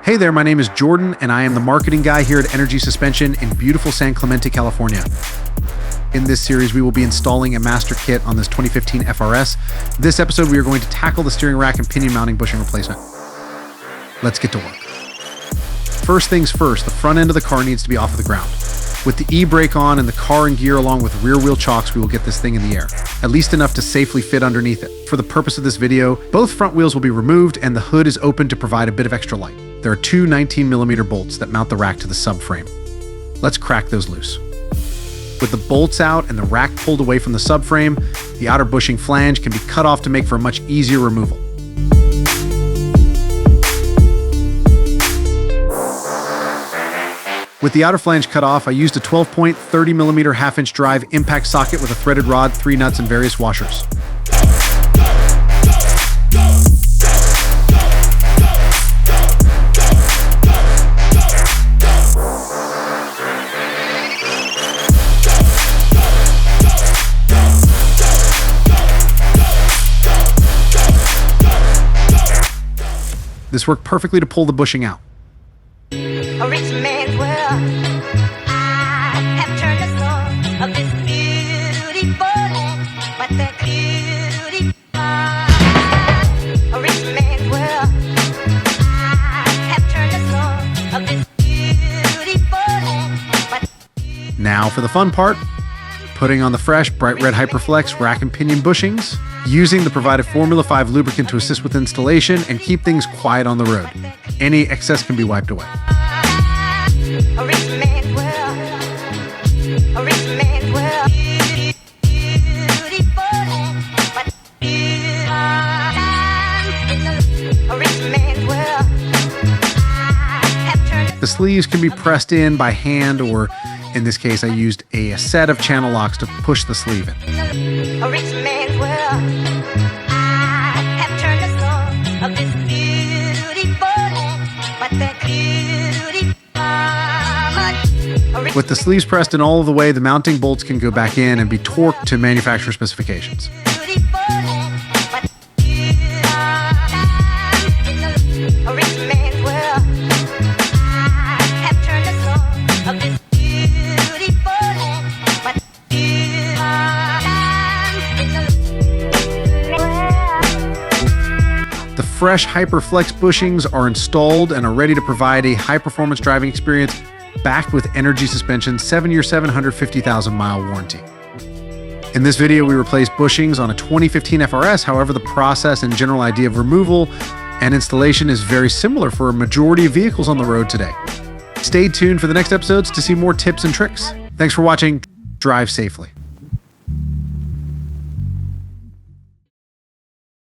Hey there, my name is Jordan, and I am the marketing guy here at Energy Suspension in beautiful San Clemente, California. In this series, we will be installing a master kit on this 2015 FRS. This episode, we are going to tackle the steering rack and pinion mounting bushing replacement. Let's get to work. First things first, the front end of the car needs to be off of the ground. With the e-brake on and the car in gear along with rear wheel chocks, we will get this thing in the air, at least enough to safely fit underneath it. For the purpose of this video, both front wheels will be removed and the hood is open to provide a bit of extra light. There are two 19mm bolts that mount the rack to the subframe. Let's crack those loose. With the bolts out and the rack pulled away from the subframe, the outer bushing flange can be cut off to make for a much easier removal. With the outer flange cut off, I used a 12-point 30mm half-inch drive impact socket with a threaded rod, 3 nuts, and various washers. This worked perfectly to pull the bushing out. A rich man's world. I have turned the soul of this beautiful land, but that beauty. A rich man's world. I have turned the soul of this beautiful land, but. Now for the fun part, putting on the fresh bright red Hyperflex rack and pinion bushings, using the provided Formula 5 lubricant to assist with installation and keep things quiet on the road. Any excess can be wiped away. A rich man's world. A rich man's world. Beautiful land, but a rich man's world. I have turned. The sleeves can be pressed in by hand, or in this case, I used a set of channel locks to push the sleeve in. A rich man's world. I have turned the soul of this beautiful land, but that beauty. With the sleeves pressed in all of the way, the mounting bolts can go back in and be torqued to manufacturer specifications. The fresh Hyperflex bushings are installed and are ready to provide a high-performance driving experience backed with Energy Suspension's 7-year, 750,000-mile warranty. In this video, we replaced bushings on a 2015 FRS. However, the process and general idea of removal and installation is very similar for a majority of vehicles on the road today. Stay tuned for the next episodes to see more tips and tricks. Thanks for watching. Drive safely.